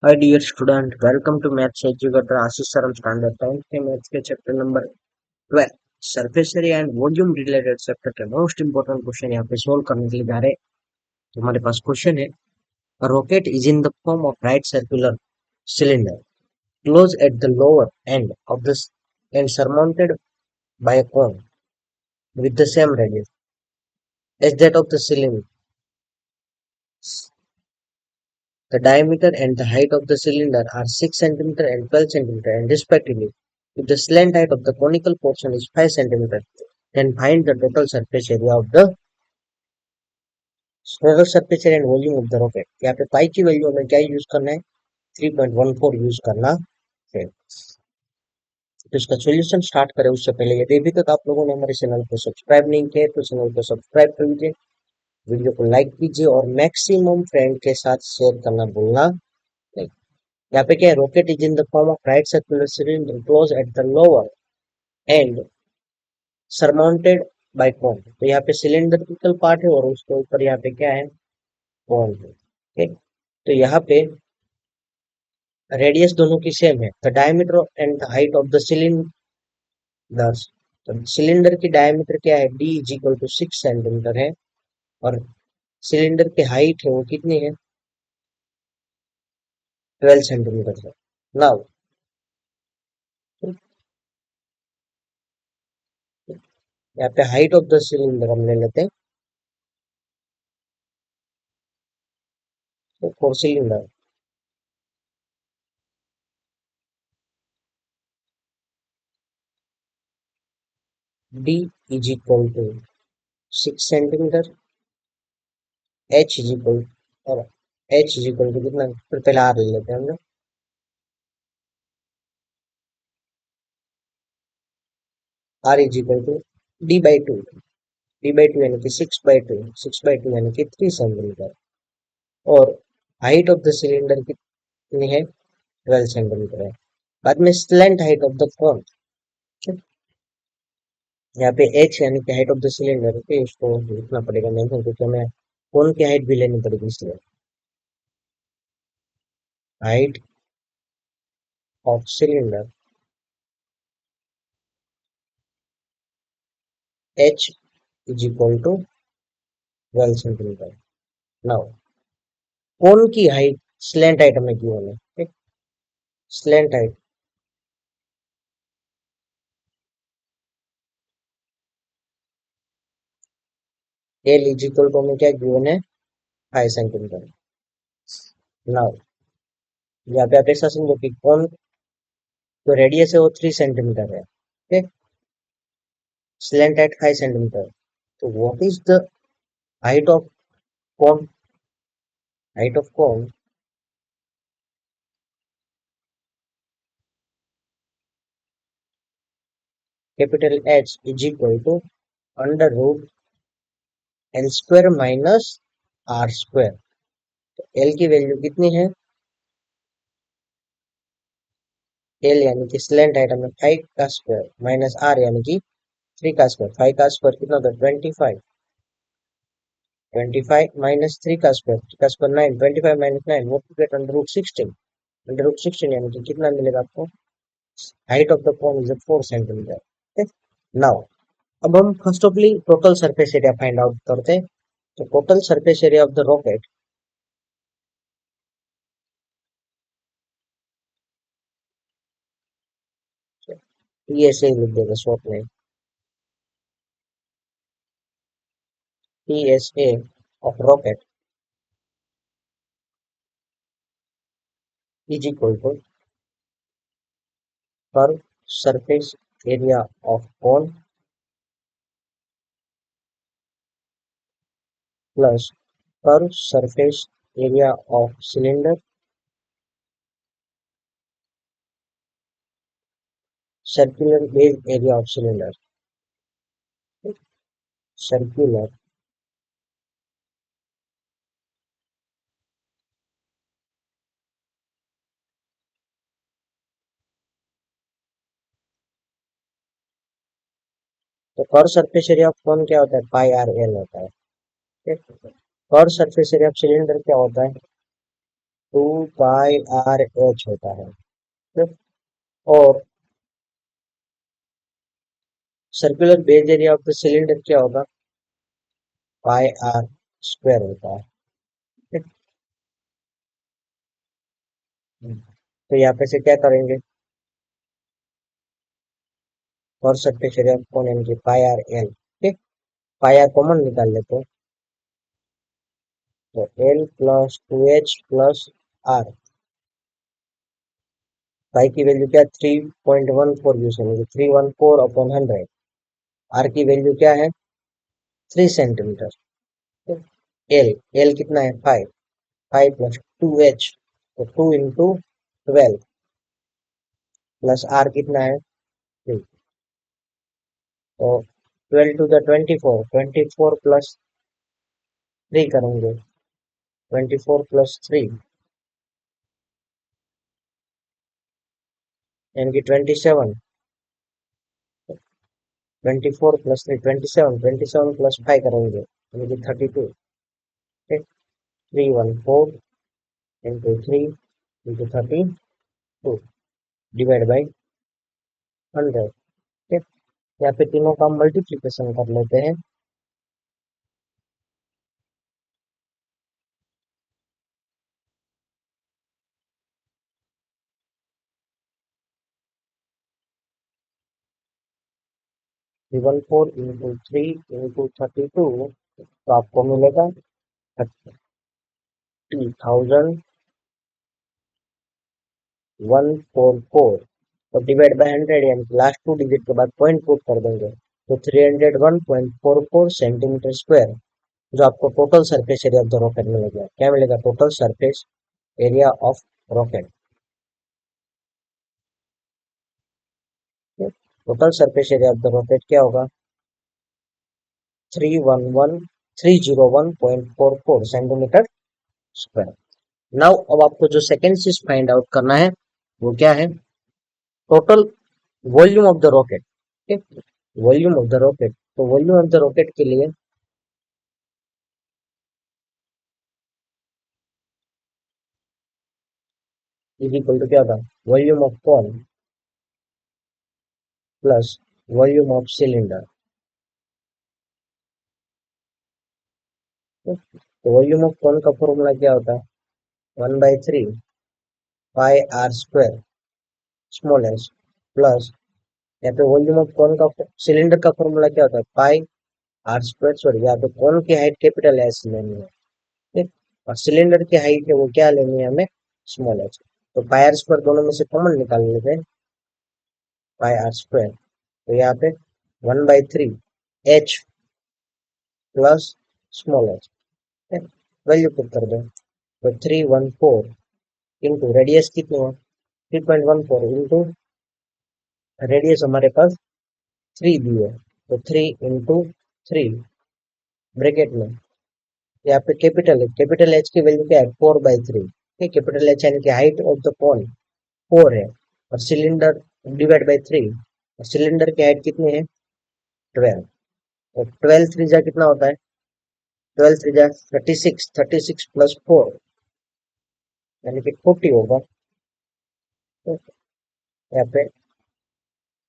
Hi dear student, welcome to Maths Educator Ashish Saram Standard 10th के maths के chapter number 12 surface area and volume related chapter के most important question यहाँ पे solve करने के लिए जा रहे हैं। तो हमारे पास क्वेश्चन है, rocket is in the form of right circular cylinder closed at the lower end of the and surmounted by a cone with the same radius as that of the cylinder. The diameter and the height of the cylinder are 6 cm and 12 cm and respectively. If the slant height of the conical portion is 5 cm, then find the total surface area and volume of the rocket. यहाँ पे पाई की value हमें क्या use करना है, 3.14 use करना है। तो इसका सॉल्यूशन स्टार्ट करें उससे पहले यदि अभी तक आप लोगों ने हमारे चैनल को सब्सक्राइब नहीं किया तो चैनल को सब्सक्राइब कर लीजिए, वीडियो को लाइक कीजिए और मैक्सिमम फ्रेंड के साथ शेयर करना भूलना नहीं। यहाँ पे क्या है, rocket is in the form of right circular cylinder close at the lower end surmounted by cone. तो यहाँ पे सिलेंड्रिकल पार्ट है और उसके ऊपर यहाँ पे क्या है, कोन है। ठीक, तो यहाँ पे रेडियस दोनों की सेम है। The diameter and the height of the cylinder, तो सिलेंडर की डायमीटर क्या है, D is equal to 6 centimetre है और सिलेंडर की हाइट है वो कितनी है, 12 सेंटीमीटर है। नाउ यहाँ पे हाइट ऑफ द सिलेंडर हम ले लेते हैं, तो for cylinder D is equal to 6 centimetre, H is equal और एच इज इक्वल टू कितना, फिर पहले आर ले लेते हैं हम लोग। R is equal to D by two यानी कि 6/2 यानी कि 3 सेंटीमीटर और हाइट ऑफ द सिलेंडर कितनी है, 12 सेंटीमीटर है। बाद में स्लैंट हाइट ऑफ द कोन, यहाँ पे एच यानी कि हाइट ऑफ द सिलेंडर पे इसको लिखना पड़ेगा मेंशन, क्योंकि हमें कोन की हाइट भी लेनी पड़ेगी, इसलिए height of cylinder H is equal to 12 centimetre. Now cone की हाइट, स्लैंट हाइट हमें गिवन है, ठीक, slant height L is equal to हमें क्या गिवन है, 5 सेंटीमीटर। नाउ यहाँ पे आप ऐसा समझो कि कोन जो रेडियस है वो 3 सेंटीमीटर है, ठीक, स्लैंट हाइट 5 सेंटीमीटर। तो what is the height of cone, height of cone capital H is equal to under root L square minus R square. तो एल की वैल्यू कितनी है, एल यानी कि स्लैंट हाइट हमें 5 का स्क्वायर माइनस आर यानी कि 3 का स्क्वायर, 5 का स्क्वायर कितना होता है 25, 25 माइनस 3 का स्क्वायर, 3 का स्क्वायर 9, 25 माइनस 9 वो to get under root 16, under root 16 यानी कि कितना मिलेगा आपको, height of the cone is 4 centimetre. Now अब हम first of all total surface area find out करते हैं। तो total surface area of the rocket ये ऐसे ही लिख देगा शॉर्ट में, PSA of rocket is equal to curve surface area of cone plus curve surface area of cylinder, circular base area of cylinder, circular तो curve surface area of cone क्या होता है, pi R L होता है। Curve surface area of cylinder क्या होता है, 2πr(h) होता है। ठीक? और circular base area of the cylinder क्या होगा? πr² होता है। ठीक? तो यहाँ पे से क्या करेंगे? और सरफेस एरिया कौन है? πrl। ठीक? पाई कॉमन निकाल लेते हैं, तो l plus 2h plus r। पाई की वैल्यू क्या? 3.14 यूज करेंगे, 314/100। आर की वैल्यू क्या है? 3 सेंटीमीटर। एल एल कितना है? 5। 5 प्लस 2h, तो 2 × 12 प्लस आर कितना है? 3। तो 12 × 2 = 24, 24 प्लस 3 करेंगे, 24 प्लस 3 यानी कि 27। 24 प्लस 3 27, 27 प्लस 5 करेंगे यानी कि 32। ठीक? 314 इंटू 3 इंटू 32 डिवाइड बाई 100। ठीक? यहाँ पे तीनों का मल्टीप्लीकेशन कर लेते हैं। ट्रिपल 4 इंटू 3 इंटू 32, तो आपको मिलेगा 30,144। तो डिवाइड बाय 100 यानी कि लास्ट 2 डिजिट के बाद पॉइंट पुट कर देंगे, तो 301.44 सेंटीमीटर स्क्वायर, जो आपको total surface area of the rocket मिलेगा। क्या मिलेगा? Total surface area of rocket. Total surface area of the rocket क्या होगा? 311,301.44 सेंटीमीटर स्क्वायर। नाउ अब आपको जो सेकेंड चीज फाइंड आउट करना है वो क्या है? Total volume of the rocket. ठीक? वॉल्यूम ऑफ द रॉकेट, तो वॉल्यूम ऑफ द रॉकेट के लिए इज इक्वल टू क्या होगा? Volume of cone plus volume of cylinder. तो वॉल्यूम ऑफ कॉन का फॉर्मूला क्या होता है? 1/3 πr² स्मॉल एस प्लस, यहाँ पे वॉल्यूम ऑफ कॉन का सिलेंडर का फॉर्मूला क्या होता है? πr²। सॉरी, यहाँ पे कॉन की हाइट कैपिटल एस लेनी है। ठीक? और सिलेंडर की हाइट है वो क्या लेनी है हमें? Small H. तो πr² दोनों में से कॉमन निकाल लेते हैं, πr²। तो यहाँ पे 1/3 h plus small H. Value put कर दो, तो 314 इंटू रेडियस कितनी हो? 3.14 इंटू रेडियस हमारे पास 3 दी है, तो 3 × 3 ब्रैकेट में, यहाँ पे कैपिटल है, कैपिटल एच की वैल्यू क्या है? 4/3। ठीक? कैपिटल एच यानी कि हाइट ऑफ द कॉन 4 है, और सिलेंडर डिवाइड बाई 3, और सिलेंडर की हाइट कितनी है? 12। और 12 त्रिज्या कितना होता है? 12 त्रिज्या 36, 36 प्लस 4 यानी कि 40 होगा। तो यहाँ पे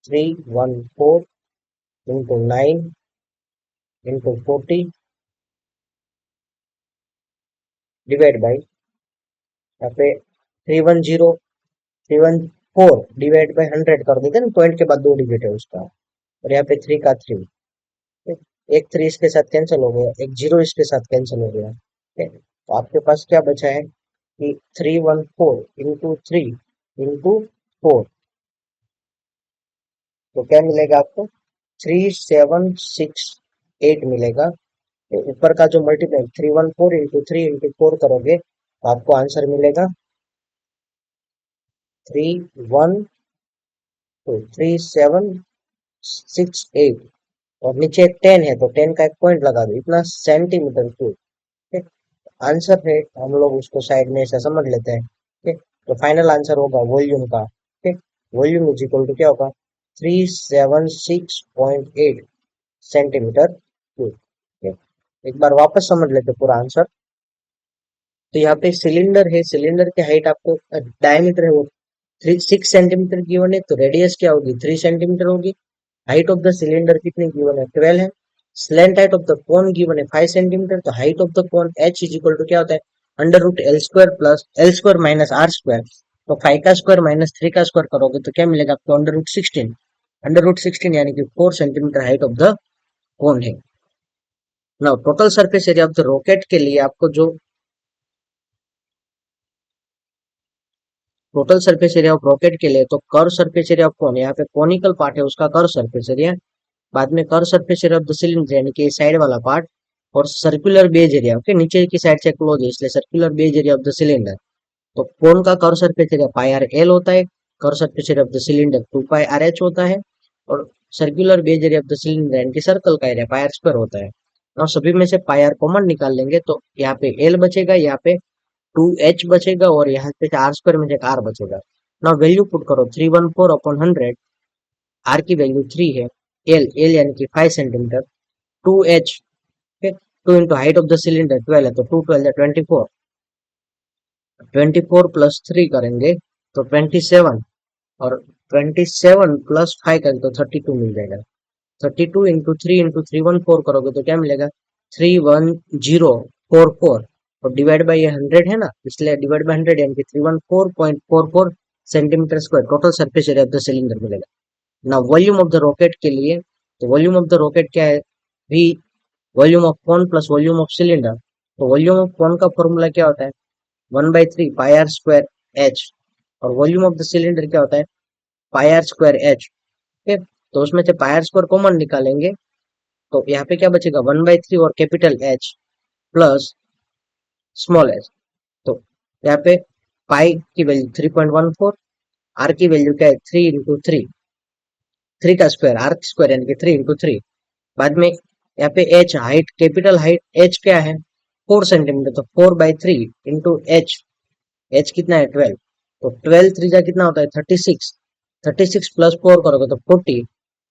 314 इंटू 9 इंटू 40 डिवाइड बाई, यहाँ पे 310 314 डिवाइड बाई 100 कर देते हैं ना, पॉइंट के बाद 2 डिजिट है उसका, और यहाँ पे 3 का 3। एक 3 इसके साथ कैंसिल हो गया, एक 0 इसके साथ कैंसिल हो गया। तो आपके पास क्या बचा है कि 314 इंटू 3 इंटू 4, तो क्या मिलेगा आपको? 3768 मिलेगा। तो ऊपर का जो मल्टीप्लाई 314 इंटू 3 इंटू 4 करोगे तो आपको आंसर मिलेगा 3768। और नीचे एक 10 है, तो 10 का एक पॉइंट लगा दो, इतना सेंटीमीटर क्यूब। ठीक? आंसर है, हम लोग उसको साइड में ऐसा समझ लेते हैं। ठीक? तो फाइनल आंसर होगा वॉल्यूम का। ठीक? वॉल्यूम इज इक्वल टू क्या होगा? 376.8 सेंटीमीटर क्यूब। ठीक? एक बार वापस समझ लेते पूरा आंसर। तो यहाँ पे सिलेंडर है, सिलेंडर की हाइट आपको डायमीटर है वो 6 सेंटीमीटर गिवन है, तो रेडियस क्या होगी 3 सेंटीमीटर होगी। हाइट ऑफ द सिलेंडर कितनी गिवन है 12 है। Slant height of the cone given है 5 सेंटीमीटर, तो height of the cone h is equal to क्या होता है under root L square plus L square minus R square. तो 5 का स्क्वायर माइनस 3 का स्क्वायर करोगे तो क्या मिलेगा आपको अंडर रूट 16। अंडर रूट 16 यानी कि 4 centimetre height of the cone है। Now total surface area of the rocket के लिए आपको जो total surface area of rocket के लिए, तो कर्व सरफेस एरिया ऑफ कौन, यहाँ पे कोनिकल पार्ट है उसका कर्व सरफेस एरिया, बाद में curve surface area of the cylinder यानी कि साइड वाला पार्ट, और सर्कुलर बेज एरिया, ओके नीचे की साइड से क्लोज है इसलिए circular base area of the cylinder. तो कोन का curve surface area pi R L होता है, curve surface area of the cylinder 2 pi R H होता है, और circular base area of the cylinder यानी कि सर्कल का एरिया पाई आर स्क्वायर होता है। और सभी में से पाई आर कॉमन निकाल लेंगे तो यहाँ पे एल बचेगा, यहाँ पे 2h बचेगा, और यहाँ पे आर स्क्वायर में एक आर बचेगा। ना वैल्यू पुट करो 314 अपॉन 100, आर की वैल्यू 3 है, एल यानी कि 5 सेंटीमीटर, 2h, ठीक, 2 into height of the cylinder 12 है तो 2 12 24, 24 प्लस 3 करेंगे तो 27, और 27 प्लस 5 करेंगे तो 32 मिल जाएगा। 32 इंटू 3 इंटू 314 करोगे तो क्या मिलेगा 31044, और डिवाइड बाई 100 है ना, इसलिए डिवाइड बाई 100 यानी कि 314.44 centimetre square total surface area of the cylinder मिलेगा। ना वॉल्यूम ऑफ द रॉकेट के लिए, तो वॉल्यूम ऑफ द रॉकेट क्या है, V volume of cone plus volume of cylinder. तो वॉल्यूम ऑफ कॉन का फॉर्मूला क्या होता है 1/3 पाई आर स्क्वायर एच, और वॉल्यूम ऑफ द सिलेंडर क्या होता है पाई आर स्क्वायर एच। ठीक, तो उसमें से पाई आर स्क्वायर कॉमन निकालेंगे तो यहाँ पे क्या बचेगा 1/3 और capital H plus small H. तो यहाँ पे पाई की वैल्यू 3.14, आर की वैल्यू क्या है 3 इंटू 3, 3 का स्क्वायर आर स्क्वायर यानी कि 3 इंटू 3, बाद में यहाँ पे H height capital height H क्या है 4 सेंटीमीटर, तो 4/3 इंटू एच, एच कितना है 12, तो 12 त्रिज्या कितना होता है 36, 36 प्लस 4 करोगे तो 40,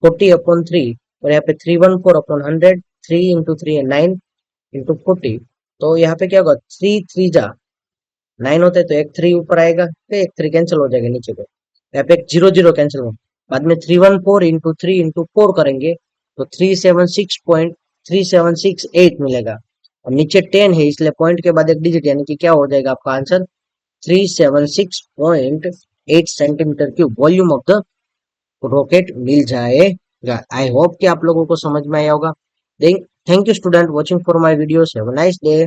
40 अपॉन 3, और यहाँ पे 314 अपॉन 100, 3 इंटू 3 है 9 इंटू 40, तो यहाँ पे क्या होगा 3 त्रिज्या 9 होता है तो एक 3 ऊपर आएगा तो एक 3 कैंसिल हो जाएगा नीचे को, यहाँ पे एक 0 0 कैंसिल हो, बाद में 314 इंटू 3 इंटू 4 करेंगे तो 376.3768 मिलेगा, और नीचे 10 है इसलिए पॉइंट के बाद एक डिजिट यानी कि क्या हो जाएगा आपका answer 376.8 centimetre cube volume of the rocket मिल जाएगा। आई होप कि आप लोगों को समझ में आया होगा। Thank you student watching for my videos, have a nice day.